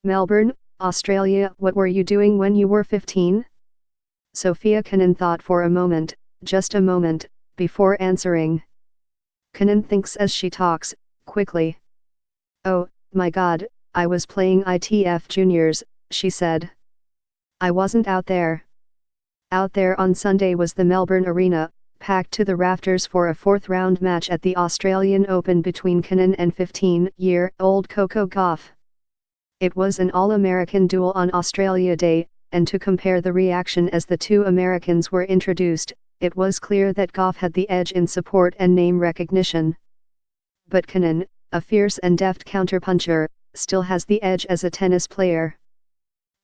Melbourne, Australia. What were you doing when you were 15? Sofia Kenin thought for a moment, just a moment, before answering. Kenin thinks as she talks, quickly. Oh, my God, I was playing ITF Juniors, she said. I wasn't out there. Out there on Sunday was the Melbourne Arena, packed to the rafters for a fourth-round match at the Australian Open between Kenin and 15-year-old Coco Gauff. It was an all-American duel on Australia Day, and to compare the reaction as the two Americans were introduced, it was clear that Gauff had the edge in support and name recognition. But Kenin, a fierce and deft counterpuncher, still has the edge as a tennis player.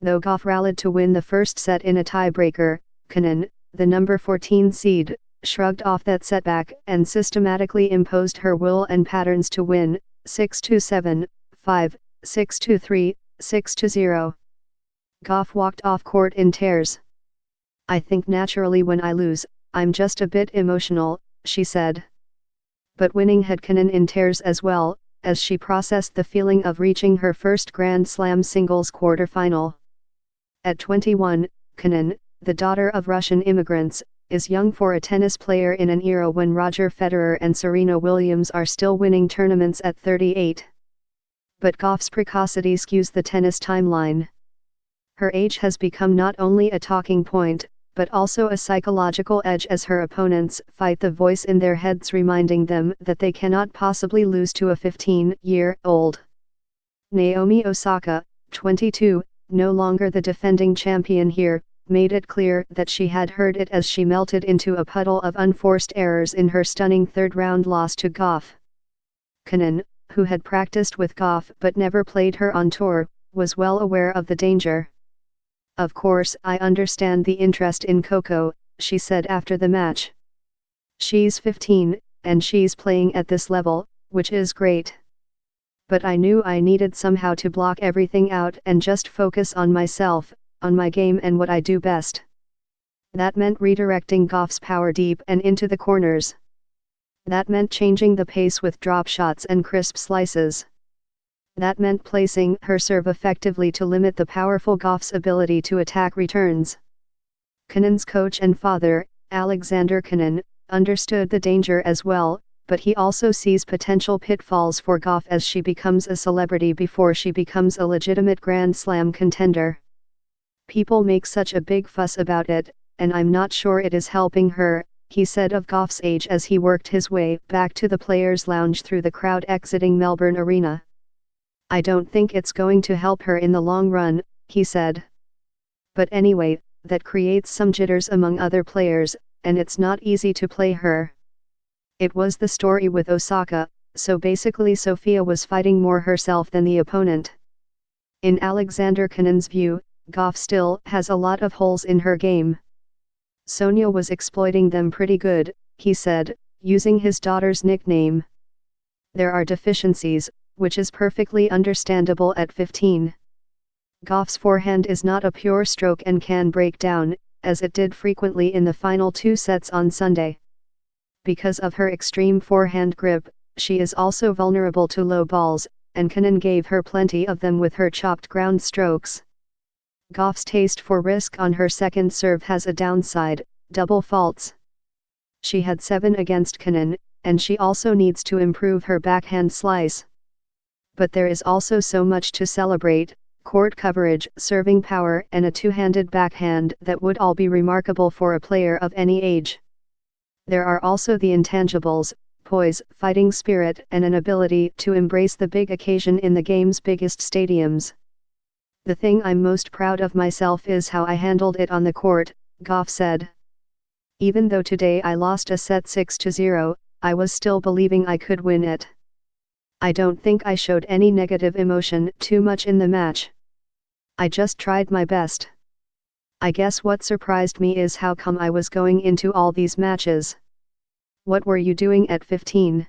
Though Gauff rallied to win the first set in a tiebreaker, Kenin, the number 14 seed, shrugged off that setback and systematically imposed her will and patterns to win, 6-7, 5, 6-3, 6-0. Gauff walked off court in tears. I think naturally when I lose, I'm just a bit emotional, she said. But winning had Kenin in tears as well, as she processed the feeling of reaching her first Grand Slam singles quarterfinal. At 21, Kenin, the daughter of Russian immigrants, is young for a tennis player in an era when Roger Federer and Serena Williams are still winning tournaments at 38. But Gauff's precocity skews the tennis timeline. Her age has become not only a talking point, but also a psychological edge as her opponents fight the voice in their heads reminding them that they cannot possibly lose to a 15-year-old. Naomi Osaka, 22, no longer the defending champion here, made it clear that she had heard it as she melted into a puddle of unforced errors in her stunning third-round loss to Gauff. Kenin, who had practiced with Gauff but never played her on tour, was well aware of the danger. Of course I understand the interest in Coco, she said after the match. She's 15, and she's playing at this level, which is great. But I knew I needed somehow to block everything out and just focus on myself, on my game and what I do best. That meant redirecting Gauff's power deep and into the corners. That meant changing the pace with drop shots and crisp slices. That meant placing her serve effectively to limit the powerful Gauff's ability to attack returns. Kenin's coach and father, Alexander Kenin, understood the danger as well, but he also sees potential pitfalls for Gauff as she becomes a celebrity before she becomes a legitimate Grand Slam contender. People make such a big fuss about it, and I'm not sure it is helping her, he said of Gauff's age as he worked his way back to the players' lounge through the crowd exiting Melbourne Arena. I don't think it's going to help her in the long run, he said. But anyway, that creates some jitters among other players, and it's not easy to play her. It was the story with Osaka, so basically Sofia was fighting more herself than the opponent. In Alexander Kenin's view, Gauff still has a lot of holes in her game. Sonia was exploiting them pretty good, he said, using his daughter's nickname. There are deficiencies, which is perfectly understandable at 15. Gauff's forehand is not a pure stroke and can break down, as it did frequently in the final two sets on Sunday. Because of her extreme forehand grip, she is also vulnerable to low balls, and Kenin gave her plenty of them with her chopped ground strokes. Gauff's taste for risk on her second serve has a downside, double faults. She had 7 against Kenin, and she also needs to improve her backhand slice. But there is also so much to celebrate: court coverage, serving power and a two-handed backhand that would all be remarkable for a player of any age. There are also the intangibles: poise, fighting spirit and an ability to embrace the big occasion in the game's biggest stadiums. The thing I'm most proud of myself is how I handled it on the court, Gauff said. Even though today I lost a set 6-0, I was still believing I could win it. I don't think I showed any negative emotion too much in the match. I just tried my best. I guess what surprised me is how calm I was going into all these matches. What were you doing at 15?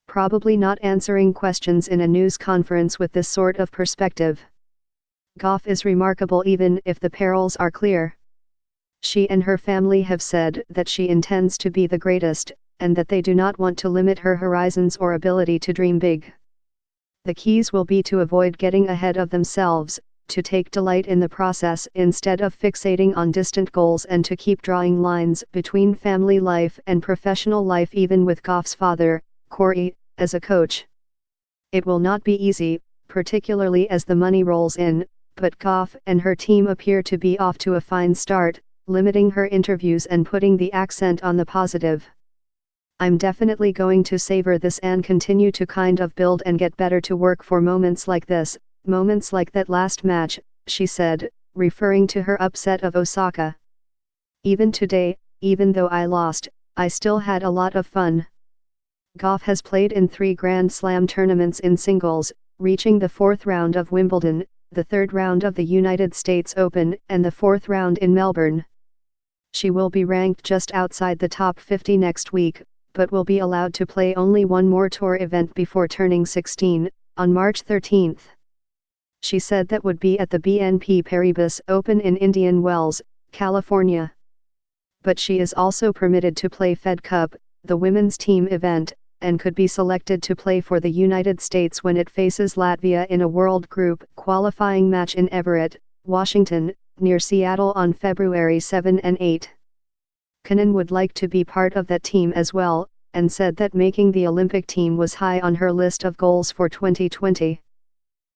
Probably not answering questions in a news conference with this sort of perspective. Gauff is remarkable even if the perils are clear. She and her family have said that she intends to be the greatest, and that they do not want to limit her horizons or ability to dream big. The keys will be to avoid getting ahead of themselves, to take delight in the process instead of fixating on distant goals, and to keep drawing lines between family life and professional life, even with Gauff's father, Corey, as a coach. It will not be easy, particularly as the money rolls in, but Gauff and her team appear to be off to a fine start, limiting her interviews and putting the accent on the positive. I'm definitely going to savor this and continue to kind of build and get better to work for moments like this, moments like that last match, she said, referring to her upset of Osaka. Even today, even though I lost, I still had a lot of fun. Gauff has played in 3 Grand Slam tournaments in singles, reaching the 4th round of Wimbledon, the 3rd round of the United States Open, and the 4th round in Melbourne. She will be ranked just outside the top 50 next week, but will be allowed to play only one more tour event before turning 16, on March 13. She said that would be at the BNP Paribas Open in Indian Wells, California. But she is also permitted to play Fed Cup, the women's team event, and could be selected to play for the United States when it faces Latvia in a World Group qualifying match in Everett, Washington, near Seattle on February 7 and 8. Kenin would like to be part of that team as well, and said that making the Olympic team was high on her list of goals for 2020.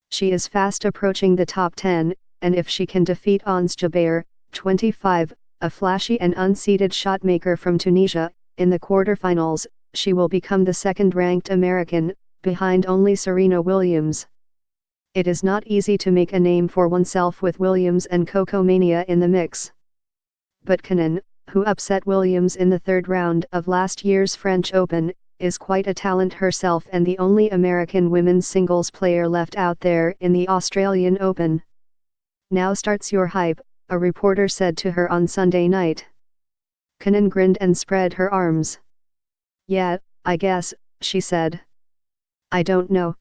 She is fast approaching the top 10, and if she can defeat Ons Jabeur, 25, a flashy and unseeded shotmaker from Tunisia, in the quarterfinals, she will become the second-ranked American, behind only Serena Williams. It is not easy to make a name for oneself with Williams and Coco mania in the mix. But Kenin, who upset Williams in the 3rd round of last year's French Open, is quite a talent herself and the only American women's singles player left out there in the Australian Open. Now starts your hype, a reporter said to her on Sunday night. Kenin grinned and spread her arms. Yeah, I guess, she said. I don't know.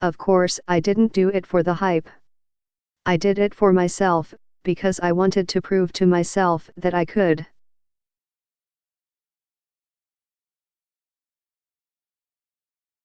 Of course I didn't do it for the hype. I did it for myself, because I wanted to prove to myself that I could.